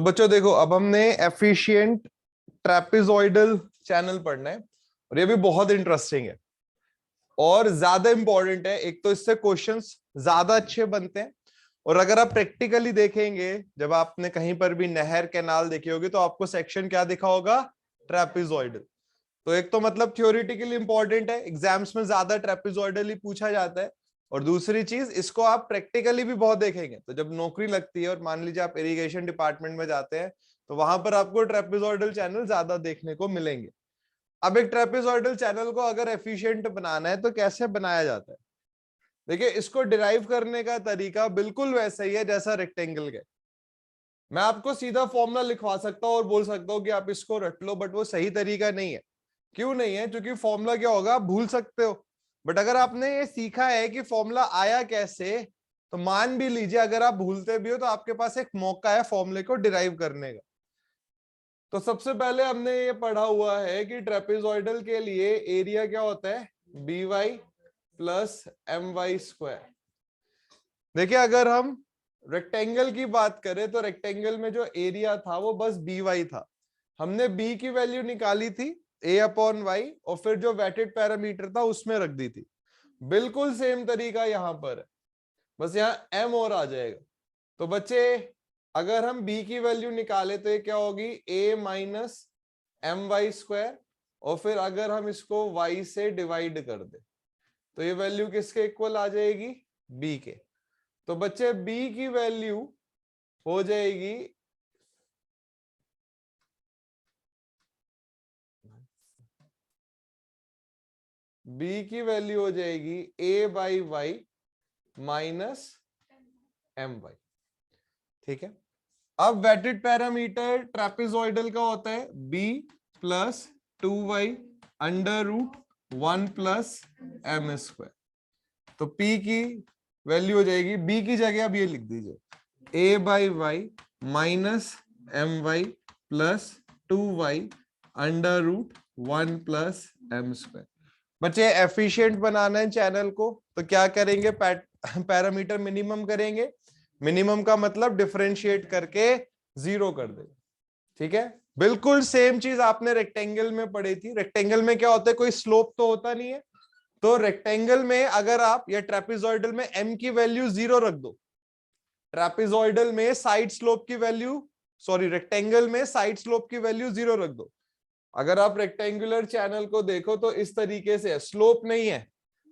बच्चों देखो, अब हमने एफिशिएंट ट्रेपेजॉइडल चैनल पढ़ना है और ये भी बहुत इंटरेस्टिंग है और ज्यादा इंपॉर्टेंट है। एक तो इससे क्वेश्चंस ज्यादा अच्छे बनते हैं और अगर आप प्रैक्टिकली देखेंगे, जब आपने कहीं पर भी नहर कैनाल देखी होगी तो आपको सेक्शन क्या दिखा होगा? ट्रेपेजॉइडल। तो एक तो मतलब थ्योरेटिकली इंपॉर्टेंट है, एग्जाम्स में ज्यादा ट्रेपेजॉइडल ही पूछा जाता है। और दूसरी चीज, इसको आप प्रैक्टिकली भी बहुत देखेंगे, तो जब नौकरी लगती है और मान लीजिए आप इरिगेशन डिपार्टमेंट में जाते हैं तो वहां पर आपको ट्रेपेजॉइडल चैनल ज्यादा देखने को मिलेंगे। अब एक ट्रेपेजॉइडल चैनल को अगर एफिशिएंट बनाना है तो कैसे बनाया जाता है? देखिए, इसको डिराइव करने का तरीका बिल्कुल वैसा ही है जैसा रेक्टेंगल के। मैं आपको सीधा फॉर्मूला लिखवा सकता हूं और बोल सकता हूं कि आप इसको रट लो, बट वो सही तरीका नहीं है। क्यों नहीं है? क्योंकि फॉर्मूला क्या होगा, आप भूल सकते हो। बट अगर आपने ये सीखा है कि फॉर्मूला आया कैसे, तो मान भी लीजिए अगर आप भूलते भी हो तो आपके पास एक मौका है फॉर्मूले को डिराइव करने का। तो सबसे पहले हमने ये पढ़ा हुआ है कि ट्रेपेजॉइडल के लिए एरिया क्या होता है? B Y plus M Y square. देखिए, अगर हम रेक्टेंगल की बात करें तो रेक्टेंगल में जो एरिया था वो बस बी वाई था। हमने बी की वैल्यू निकाली थी ए अपॉन वाई और फिर जो वेटेड पैरामीटर था उसमें रख दी थी। बिल्कुल सेम तरीका यहां पर है, बस यहां एम और आ जाएगा। तो बच्चे, अगर हम बी की वैल्यू निकाले तो ये क्या होगी? ए माइनस एम वाई स्क्वायर। और फिर अगर हम इसको वाई से डिवाइड कर दे तो ये वैल्यू किसके इक्वल आ जाएगी? बी के। तो बच्चे, b की वैल्यू हो जाएगी a by Y minus M Y. ठीक है। अब वेटेड पैरामीटर ट्रेपेजॉइडल का होता है b plus 2y under root 1 plus M square. तो p की वैल्यू हो जाएगी, b की जगह अब ये लिख दीजिए a by Y minus M Y plus 2y under root 1 plus M square. बच्चे, एफिशिएंट बनाना है चैनल को तो क्या करेंगे? पैरामीटर मिनिमम करेंगे। मिनिमम का मतलब डिफरेंशिएट करके 0 कर देंगे। ठीक है। बिल्कुल सेम चीज आपने रेक्टेंगल में पढ़ी थी। रेक्टेंगल में क्या होता है? कोई स्लोप तो होता नहीं है। तो रेक्टेंगल में अगर आप, या ट्रेपेजॉइडल में m की वैल्यू 0 रख दो। ट्रेपेजॉइडल में साइड स्लोप की वैल्यू, सॉरी रेक्टेंगल में साइड स्लोप की वैल्यू 0 रख दो। अगर आप रेक्टेंगुलर चैनल को देखो तो इस तरीके से है, स्लोप नहीं है,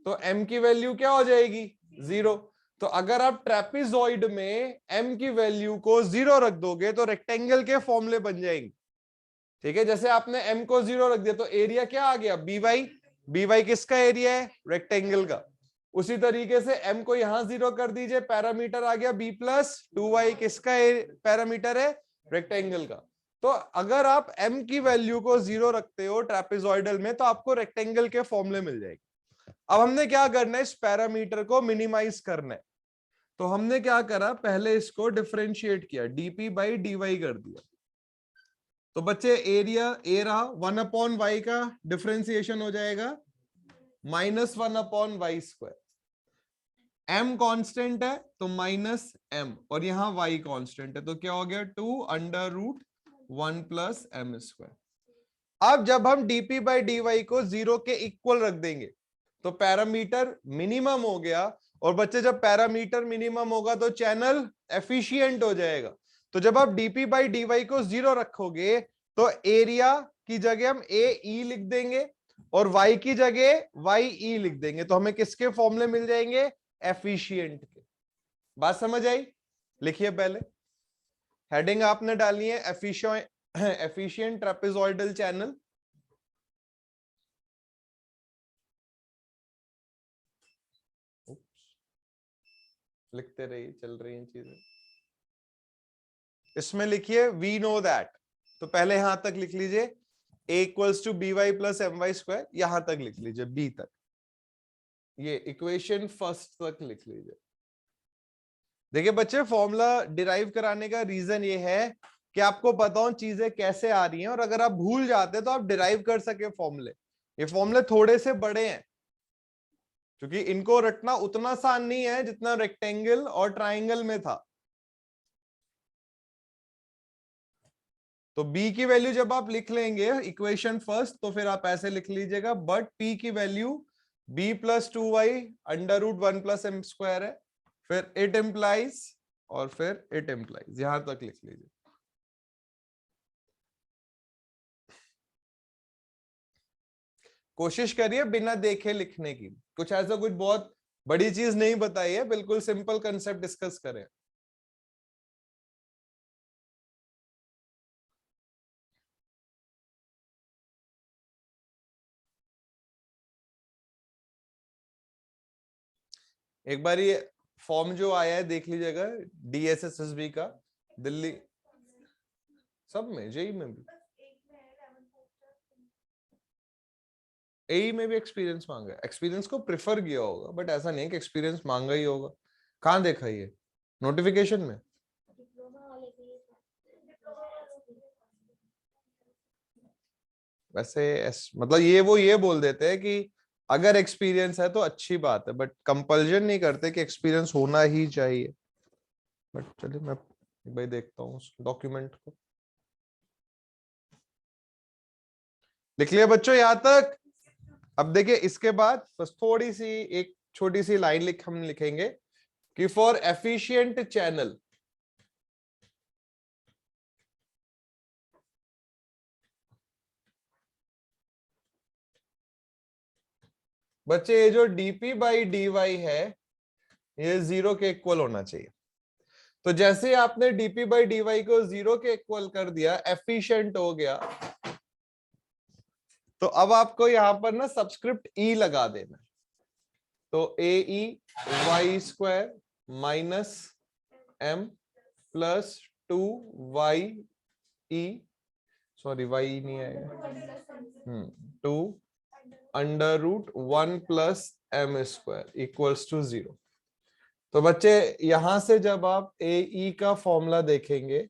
तो m की वैल्यू क्या हो जाएगी? 0। तो अगर आप ट्रेपेजॉइड में m की वैल्यू को 0 रख दोगे तो रेक्टेंगल के फॉर्मूले बन जाएंगे। ठीक है। जैसे आपने m को 0 रख दिया तो एरिया क्या आ गया? B Y. बी वाई किसका एरिया है? रेक्टेंगल का। उसी तरीके से m को यहां 0 कर दीजिए, पैरामीटर आ गया b प्लस 2y। किसका पैरामीटर है? रेक्टेंगल का। तो अगर आप m की वैल्यू को 0 रखते हो ट्रेपेजॉइडल में तो आपको रेक्टेंगल के फॉर्मूले मिल जाएंगे। अब हमने क्या करना है? इस पैरामीटर को मिनिमाइज करना है। तो हमने क्या करा? पहले इसको डिफरेंशिएट किया, डीपी बाई डी वाई कर दिया। तो बच्चे, एरिया ए रहा 1 अपॉन वाई का डिफरेंशिएशन हो जाएगा minus 1 upon Y square. m constant है तो माइनस m, और यहां y कांस्टेंट है तो क्या हो गया? 2 under root 1 plus M square. अब जब हम dp बाई डी वाई को 0 के इक्वल रख देंगे तो पैरामीटर मिनिमम हो गया। और बच्चे, जब पैरामीटर मिनिमम होगा तो चैनल एफिशिएंट हो जाएगा। तो जब आप dp बाई डी वाई को 0 रखोगे तो एरिया की जगह हम ए ई लिख देंगे और y की जगह वाई ई लिख देंगे। तो हमें किसके फॉर्मूले मिल जाएंगे? एफिशिएंट के। बात समझ आई? लिखिए पहले, हेडिंग आपने डालनी है एफिशिएंट ट्रेपेजॉइडल चैनल। लिखते रहिए, चल रही हैं चीजें। इसमें लिखिए वी नो दैट। तो पहले यहां तक लिख लीजिए, a equals to B Y plus M Y square, यहां तक लिख लीजिए, b तक। ये इक्वेशन फर्स्ट तक लिख लीजिए। देखिए बच्चे, फॉर्मूला डिराइव कराने का रीजन ये है कि आपको पता हो चीजें कैसे आ रही हैं, और अगर आप भूल जाते तो आप डिराइव कर सके फॉर्मूले। ये फॉर्मूले थोड़े से बड़े हैं क्योंकि इनको रटना उतना आसान नहीं है जितना रेक्टेंगल और ट्राइंगल में था। तो b की वैल्यू जब आप लिख लेंगे इक्वेशन फर्स्ट, तो फिर आप ऐसे लिख लीजिएगा, बट p की value b plus 2y under root 1 plus M square है, फिर इट इम्प्लाइज, और फिर इट इम्प्लाइज, यहां तक लिख लीजिए। कोशिश करिए बिना देखे लिखने की, कुछ ऐसा कुछ बहुत बड़ी चीज नहीं बताई है, बिल्कुल सिंपल कंसेप्ट डिस्कस करें। एक बार ये फॉर्म जो आया है देख लीजिएगा, DSSSB का, दिल्ली सब में, जेई में भी, एई में भी एक्सपीरियंस मांगा है। एक्सपीरियंस को प्रेफर किया होगा, बट ऐसा नहीं है कि एक्सपीरियंस मांगा ही होगा। कहाँ देखा ये नोटिफिकेशन में? वैसे मतलब ये बोल देते हैं कि अगर एक्सपीरियंस है तो अच्छी बात है, बट कंपल्जन नहीं करते कि एक्सपीरियंस होना ही चाहिए। बट चलिए मैं भाई देखता हूँ उस डॉक्यूमेंट को। लिख लिया बच्चों यहां तक? अब देखिए इसके बाद बस थोड़ी सी एक छोटी सी लाइन हम लिखेंगे कि फॉर एफिशिएंट चैनल, बच्चे ये जो dp बाई dy है ये 0 के इक्वल होना चाहिए। तो जैसे आपने dp बाई dy को 0 के इक्वल कर दिया, एफिशिएंट हो गया, तो अब आपको यहां पर ना सबस्क्रिप्ट e लगा देना। तो ae y square minus m plus 2y, sorry y नहीं आएगा, 2 under root 1 plus M square equals to 0। तो बच्चे यहां से जब आप ae का फॉर्मूला देखेंगे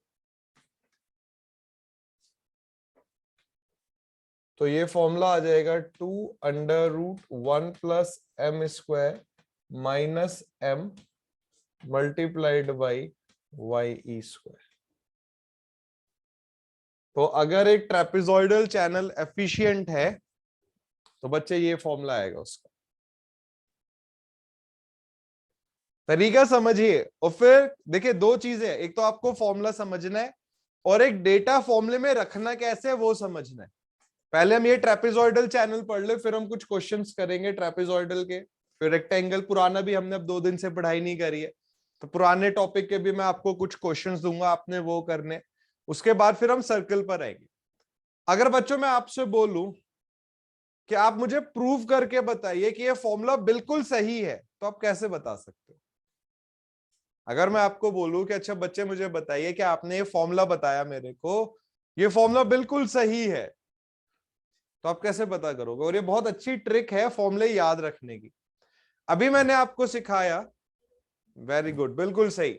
तो ये फॉर्मूला आ जाएगा 2 under root 1 plus M square minus m multiplied by Y E square. तो अगर एक ट्रेपेजॉइडल चैनल एफिशिएंट है तो बच्चे ये फॉर्मूला आएगा उसका। तरीका समझिए, और फिर देखिए दो चीजें, एक तो आपको फॉर्मूला समझना है और एक डेटा फॉर्मूले में रखना कैसे है वो समझना है। पहले हम ये ट्रेपेजॉइडल चैनल पढ़ ले, फिर हम कुछ क्वेश्चंस करेंगे ट्रेपेजॉइडल के, फिर रेक्टेंगल पुराना भी हमने अब 2 दिन से पढ़ाई नहीं करी है, तो पुराने टॉपिक के भी मैं आपको कुछ क्वेश्चंस दूंगा, आपने वो करने। उसके बाद फिर हम सर्कल पर आएंगे। अगर बच्चों मैं आपसे बोलूं कि आप मुझे प्रूव करके बताइए कि ये फॉर्मूला बिल्कुल सही है, तो आप कैसे बता सकते हो? अगर मैं आपको बोलूं कि अच्छा बच्चे मुझे बताइए कि आपने ये फॉर्मूला बताया मेरे को, ये फॉर्मूला बिल्कुल सही है, तो आप कैसे पता करोगे? और ये बहुत अच्छी ट्रिक है फॉर्मूले याद रखने की। अभी मैंने आपको सिखाया, वेरी गुड, बिल्कुल सही।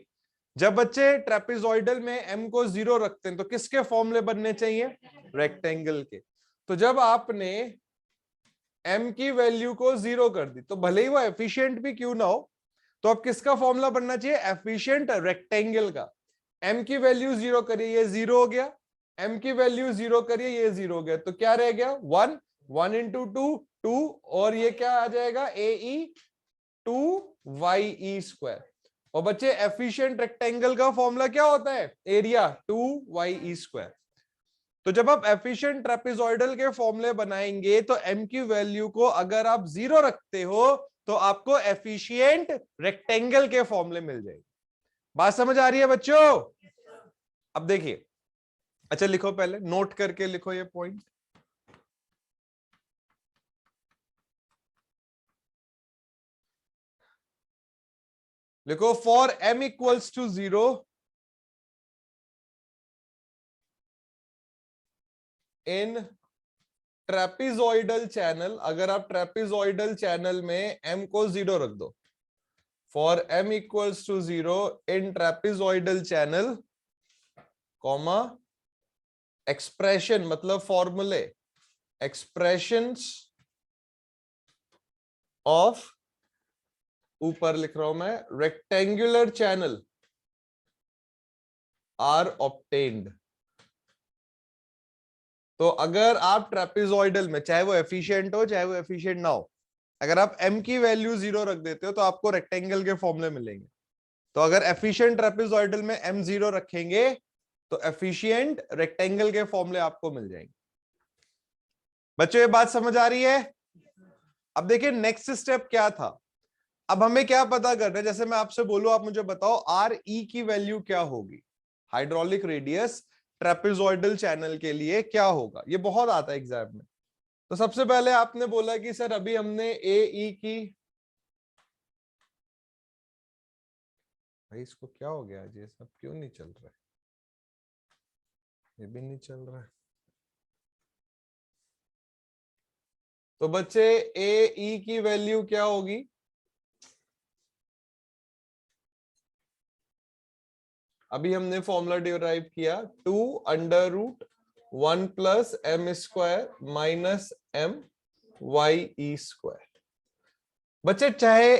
जब बच्चे ट्रेपेजॉइडल में m को 0 रखते हैं तो किसके फॉर्मूले बनने चाहिए? रेक्टेंगल के। तो जब आपने m की वैल्यू को 0 कर दी, तो भले ही वो एफिशिएंट भी क्यों ना हो, तो अब किसका फॉर्मूला बनना चाहिए? एफिशिएंट रेक्टेंगल का। m की वैल्यू 0 करिए, ये 0 हो गया, m की वैल्यू 0 करिए, ये 0 हो गया, तो क्या रह गया? 1, 1 इंटू 2 2, और ये क्या आ जाएगा? ae 2y square. और बच्चे एफिशिएंट रेक्टेंगल का फॉर्मूला क्या होता है? Area 2y square. तो जब आप एफिशिएंट ट्रेपेजॉइडल के फॉर्मूले बनाएंगे तो m की वैल्यू को अगर आप 0 रखते हो तो आपको एफिशिएंट रेक्टेंगल के फॉर्मूले मिल जाएंगे। बात समझ आ रही है बच्चों? अब देखिए, अच्छा लिखो, पहले नोट करके लिखो ये पॉइंट। लिखो for m equals to 0 in trapezoidal channel, अगर आप ट्रेपेजॉइडल चैनल में m को 0 रख दो, for m equals to 0 in trapezoidal channel, comma expression मतलब फॉर्मूले, एक्सप्रेशंस ऑफ, ऊपर लिख रहा हूं मैं, रेक्टेंगुलर चैनल आर ऑब्टेन्ड। तो अगर आप ट्रेपेजॉइडल में, चाहे वो एफिशिएंट हो चाहे वो एफिशिएंट ना हो, अगर आप m की वैल्यू 0 रख देते हो तो आपको रेक्टेंगल के फॉर्मूले मिलेंगे। तो अगर एफिशिएंट ट्रेपेजॉइडल में m 0 रखेंगे तो एफिशिएंट रेक्टेंगल के फॉर्मूले आपको मिल जाएंगे। बच्चों ये बात समझ आ रही है? अब देखिए नेक्स्ट स्टेप क्या था। अब हमें क्या पता करना है, जैसे मैं आपसे बोलूं आप मुझे बताओ आर ई की वैल्यू क्या होगी, हाइड्रोलिक रेडियस ट्रेपेजॉइडल चैनल के लिए क्या होगा, ये बहुत आता है एग्जाम में। तो सबसे पहले आपने बोला कि सर अभी हमने ए ई की, भाई इसको क्या हो गया, ये सब क्यों नहीं चल रहा है, ये भी नहीं चल रहा है। तो बच्चे ए ई की वैल्यू क्या होगी, अभी हमने फॉर्मूला डिराइव किया 2√1 plus M square minus M Y E square. बच्चे चाहे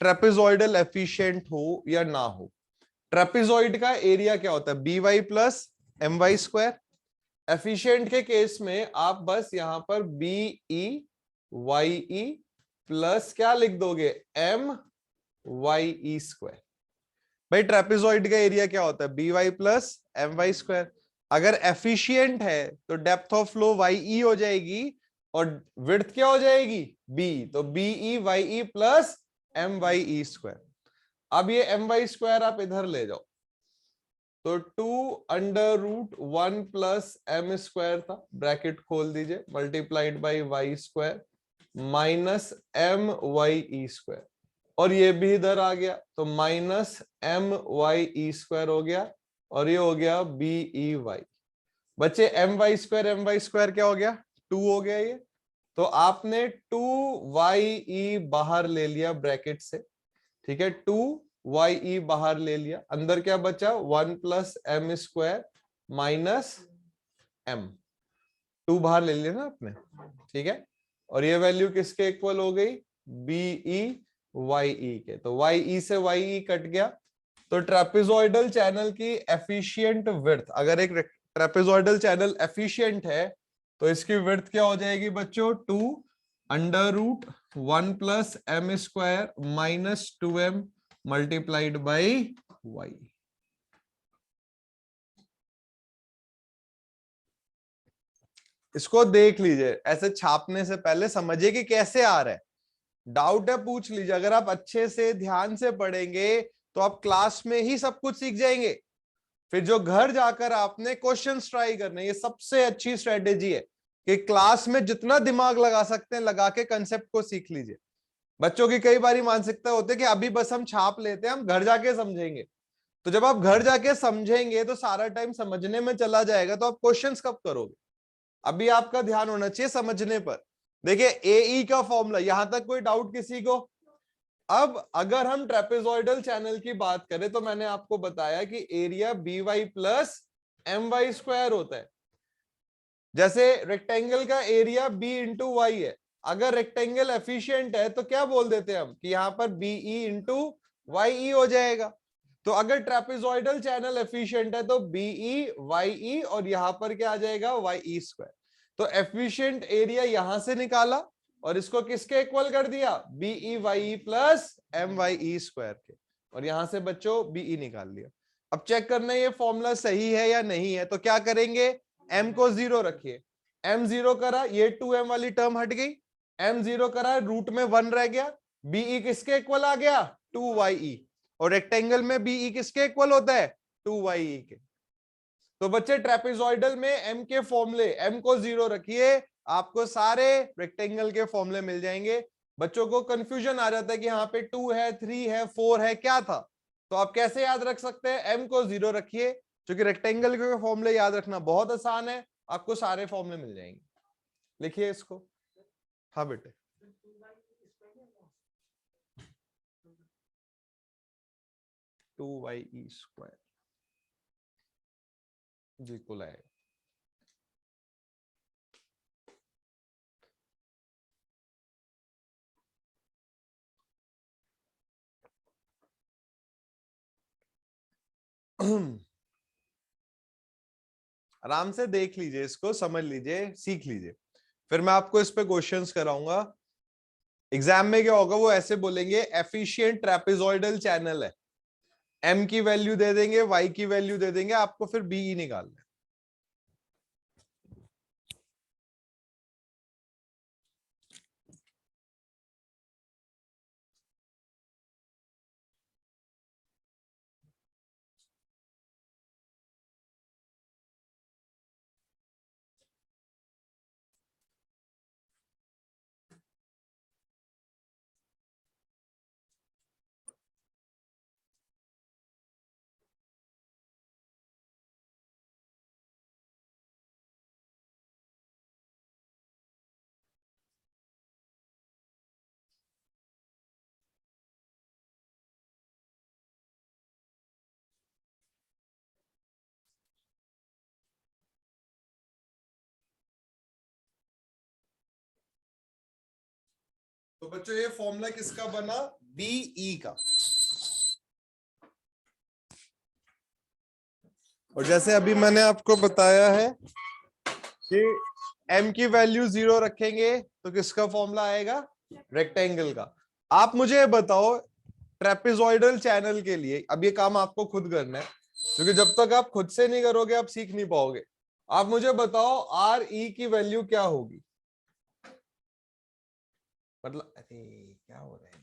ट्रेपेजॉइडल एफिशिएंट हो या ना हो, ट्रेपेजॉइड का एरिया क्या होता है, B Y plus M Y square. Efficient के केस में आप बस यहां पर B E Y E plus क्या लिख दोगे, एम वाई ई स्क्वायर। भाई ट्रेपेजॉइड का एरिया क्या होता है, B Y plus M Y square. अगर एफिशिएंट है तो depth of flow Y E हो जाएगी और विड्थ क्या हो जाएगी, बी, तो B E Y E plus M Y E square. अब ये एम वाई स्क्वायर आप इधर ले जाओ, तो 2√1 प्लस एम स्क्वायर था, ब्रैकेट खोल दीजिए, multiplied by Y square minus M Y E square, और ये भी इधर आ गया तो minus M Y E square हो गया, और ये हो गया बी ई वाई। बच्चे एम वाई स्क्वायर क्या हो गया, 2 हो गया ये। तो आपने 2 वाई ई बाहर ले लिया ब्रैकेट से, ठीक है, 2 वाई ई बाहर ले लिया, अंदर क्या बचा 1 plus M square minus M, 2 बाहर ले लिया ना आपने, ठीक है, और ये वैल्यू किसके इक्वल हो गई, बी ई वाई ई के, तो वाई ई से वाई ई कट गया। तो ट्रेपेजॉइडल चैनल की एफिशिएंट विड्थ, अगर एक ट्रेपेजॉइडल चैनल एफिशिएंट है तो इसकी विड्थ क्या हो जाएगी बच्चों, 2√1 plus M square minus 2m multiplied by Y. इसको देख लीजिए, ऐसे छापने से पहले समझिए कि कैसे आ रहा है, डाउट है पूछ लीजिए। अगर आप अच्छे से ध्यान से पढ़ेंगे तो आप क्लास में ही सब कुछ सीख जाएंगे, फिर जो घर जाकर आपने क्वेश्चंस ट्राई करने, ये सबसे अच्छी स्ट्रेटेजी है कि क्लास में जितना दिमाग लगा सकते हैं लगा के कंसेप्ट को सीख लीजिए। बच्चों की कई बारी मानसिकता होती है कि अभी बस हम छाप लेते हैं, हम घर जाके समझेंगे। तो जब आप घर जाके समझेंगे तो सारा टाइम समझने में चला जाएगा, तो आप क्वेश्चंस कब करोगे। अभी आपका ध्यान होना चाहिए समझने पर। देखिए एई का फॉर्मूला, यहां तक कोई डाउट किसी को। अब अगर हम ट्रेपेजॉइडल चैनल की बात करें तो मैंने आपको बताया कि area B Y plus M Y square होता है। जैसे रेक्टेंगल का एरिया बी इंटू वाई है, अगर रेक्टेंगल एफिशिएंट है तो क्या बोल देते हैं हम कि यहां पर बीई इंटू वाई ई हो जाएगा। तो अगर ट्रेपेजॉइडल चैनल एफिशिएंट है तो बीई वाई ई, और यहां पर क्या आ जाएगा, वाई ई स्क्वायर। तो एफिशिएंट एरिया यहां से निकाला और इसको किसके इक्वल कर दिया, B E Y E plus M Y E square के, और यहां से बच्चों बीई निकाल लिया। अब चेक करना ये फॉर्मूला सही है या नहीं है, तो क्या करेंगे, m को 0 रखिए, m 0 करा, ये 2m वाली टर्म हट गई, m 0 करा, रूट में 1 रह गया, बीई किसके इक्वल आ गया, 2ye, और रेक्टेंगल में बीई किसके इक्वल होता है, 2ye के। तो बच्चे ट्रेपेजॉइडल में m के फॉर्मूले, m को 0 रखिए, आपको सारे रेक्टेंगल के फॉर्मूले मिल जाएंगे। बच्चों को कंफ्यूजन आ जाता है कि यहाँ पे 2 है, 3 है, 4 है, क्या था, तो आप कैसे याद रख सकते हैं, m को 0 रखिए, क्योंकि रेक्टेंगल के फॉर्मूले याद रखना बहुत आसान है, आपको सारे फॉर्मूले मिल जाएंगे। लिखिए इसको, हाँ बेटे, टू वाई ई स्क्वायर जी को लाएगा। आराम से देख लीजिए, इसको समझ लीजिए, सीख लीजिए, फिर मैं आपको इस पे क्वेश्चंस कराऊंगा। एग्जाम में क्या होगा, वो ऐसे बोलेंगे एफिशिएंट ट्रेपेजॉइडल चैनल है, एम की वैल्यू दे देंगे, वाई की वैल्यू दे देंगे, आपको फिर बीई निकालना है। तो बच्चों ये फॉर्मूला किसका बना, बीई का। और जैसे अभी मैंने आपको बताया है कि m की वैल्यू 0 रखेंगे तो किसका फॉर्मूला आएगा, रेक्टेंगल का। आप मुझे बताओ ट्रेपेजॉइडल चैनल के लिए, अब ये काम आपको खुद करना है, क्योंकि जब तक आप खुद से नहीं करोगे आप सीख नहीं पाओगे। आप मुझे बताओ आर ई की वैल्यू क्या होगी, मतलब अरे क्या हो रहा है,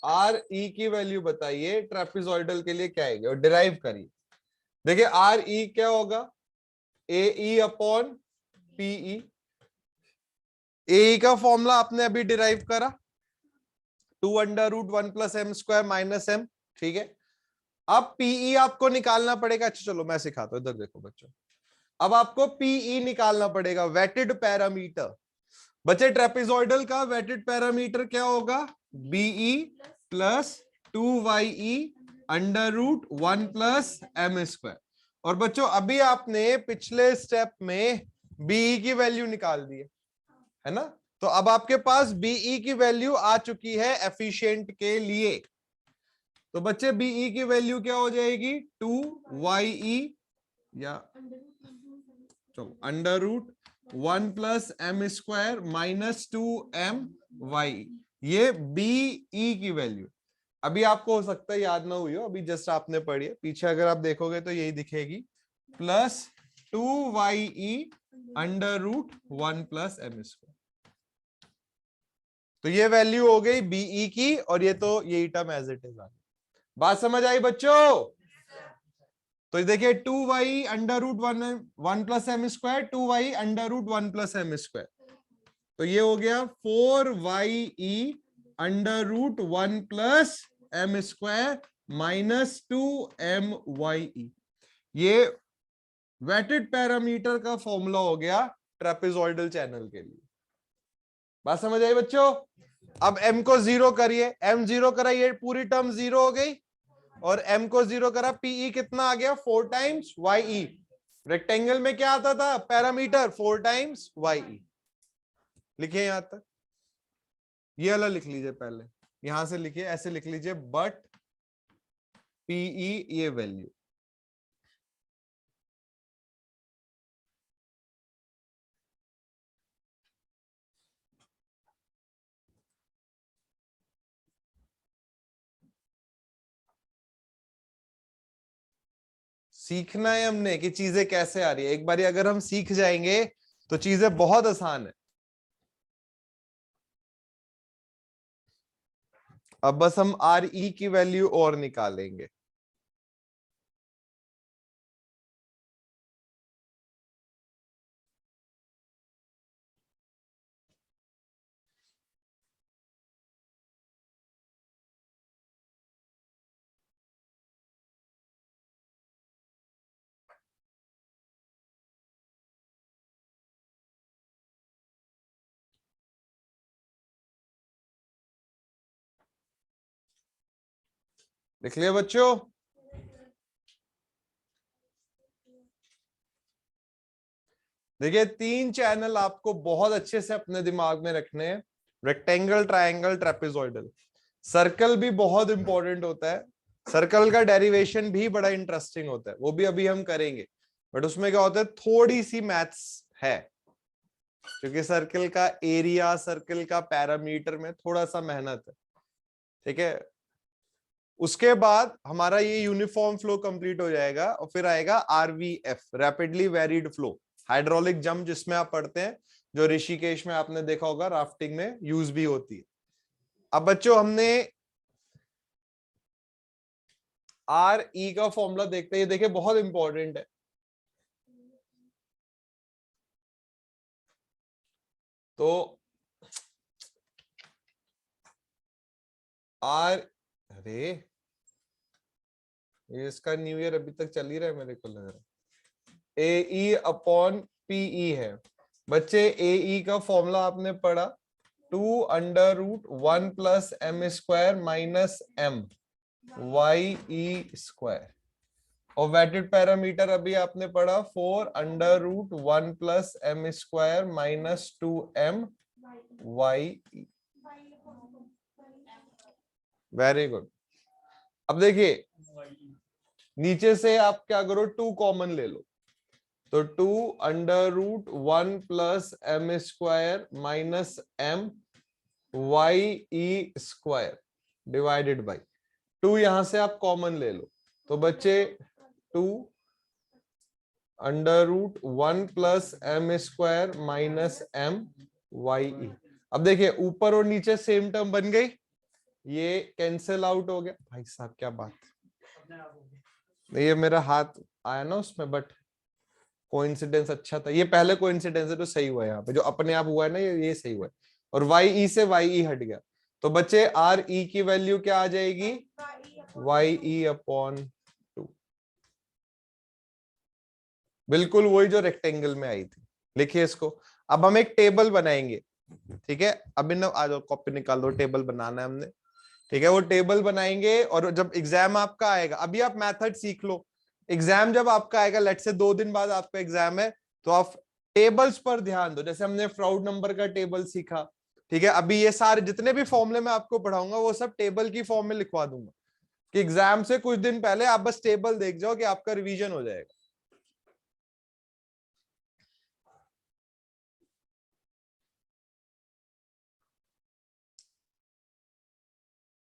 आर ई की वैल्यू बताइए ट्रेपेजॉइडल के लिए क्या आएगी, और डिराइव करिए। देखिए आर ई क्या होगा, ए ई अपॉन पीई। ए का फॉर्मूला आपने अभी डिराइव करा, 2√1 + m² - m, ठीक है। अब पीई आपको निकालना पड़ेगा। अच्छा चलो मैं सिखाता हूं, इधर देखो बच्चों, अब आपको पीई निकालना पड़ेगा, वेटेड पैरामीटर। बच्चे ट्रेपेजॉइडल का वेटेड पैरामीटर क्या होगा, बीई प्लस 2ye √1 + m²। और बच्चों अभी आपने पिछले स्टेप में बीई की वैल्यू निकाल दी है ना, तो अब आपके पास बीई की वैल्यू आ चुकी है एफिशिएंट के लिए। तो बच्चे बीई की वैल्यू क्या हो जाएगी, 2ye या चलो √1 + m² - 2my। ये बीई की वैल्यू अभी आपको हो सकता है याद ना हुई हो, अभी जस्ट आपने पढ़ी है, पीछे अगर आप देखोगे तो यही दिखेगी, प्लस 2ye √1 + m²। तो ये वैल्यू हो गई बीई की, और ये तो यही टर्म एज इट इज आ गई। बात समझ आई बच्चों? तो देखिए 2y √1 + m², 2y √1 + m², तो ये हो गया 4ye √1 + m² - 2my। ये वेटेड पैरामीटर का फॉर्मूला हो गया ट्रेपेजॉइडल चैनल के लिए। बात समझ आई बच्चों? अब m को 0 करिए, m 0 कराइए, पूरी टर्म 0 हो गई, और m को 0 करा, pe कितना आ गया, 4 टाइम्स ye। रेक्टेंगल में क्या आता था, पैरामीटर 4 टाइम्स ye। लिखिए यहां तक, ये वाला लिख लीजिए, पहले यहां से लिखिए, ऐसे लिख लीजिए, बट pe ये वैल्यू। सीखना है हमने कि चीजें कैसे आ रही है, एक बार अगर हम सीख जाएंगे तो चीजें बहुत आसान है। अब बस हम आर ई की वैल्यू और निकालेंगे। लिख लिया बच्चों? देखिए 3 चैनल आपको बहुत अच्छे से अपने दिमाग में रखने हैं, रेक्टेंगल, ट्रायंगल, ट्रेपेजॉइडल। सर्कल भी बहुत इंपॉर्टेंट होता है, सर्कल का डेरिवेशन भी बड़ा इंटरेस्टिंग होता है, वो भी अभी हम करेंगे, बट उसमें क्या होता है थोड़ी सी मैथ्स है, क्योंकि सर्कल का एरिया, सर्कल का पैरामीटर में थोड़ा सा मेहनत है। ठीक है, उसके बाद हमारा ये यूनिफॉर्म फ्लो कंप्लीट हो जाएगा और फिर आएगा RVF, rapidly varied flow, hydraulic jump जिसमें आप पढ़ते हैं, जो ऋषिकेश में आपने देखा होगा राफ्टिंग में यूज भी होती है। अब बच्चों हमने आर ई का फॉर्मूला देखते हैं, देखिए बहुत इंपॉर्टेंट है। तो आर, अरे ये इसका न्यू ईयर अभी तक चल ही रहा है मेरे को लग रहा है, ए ई अपॉन पीई है। बच्चे ए ई का फॉर्मूला आपने पढ़ा 2√1 plus M square minus M Y E square, और वेटेड पैरामीटर अभी आपने पढ़ा 4√1 plus M square minus 2m Y. Very good. अब देखिए नीचे से आप क्या करो, 2 कॉमन ले लो, तो 2√1 plus M square minus M Y E square divided by 2, यहां से आप कॉमन ले लो, तो बच्चे 2√1 plus M square minus M Y E. अब देखिए ऊपर और नीचे सेम टर्म बन गई, ये कैंसिल आउट हो गया। भाई साहब क्या बात, ये मेरा हाथ आया ना उसमें, बट कोइंसिडेंस अच्छा था, ये पहले कोइंसिडेंस है तो सही हुआ है, यहाँ पे जो अपने आप हुआ है ना ये सही हुआ है, और वाई ई से वाई ई हट गया, तो बच्चे आर ई की वैल्यू क्या आ जाएगी, वाई ई अपॉन 2, बिल्कुल वही जो रेक्टेंगल में आई थी। लिखिए इसको, अब हम एक टेबल बनाएंगे। ठीक है, अब इन आ जाओ कॉपी निकाल दो, टेबल बनाना है हमने। ठीक है, वो टेबल बनाएंगे, और जब एग्जाम आपका आएगा, अभी आप मेथड सीख लो, एग्जाम जब आपका आएगा, लेट से 2 दिन बाद आपका एग्जाम है, तो आप टेबल्स पर ध्यान दो। जैसे हमने फ्राउड नंबर का टेबल सीखा, ठीक है, अभी ये सारे जितने भी फॉर्मूले मैं आपको पढ़ाऊंगा वो सब टेबल की फॉर्म में लिखवा दूंगा, कि एग्जाम से कुछ दिन पहले आप बस टेबल देख जाओ कि आपका रिवीजन हो जाएगा।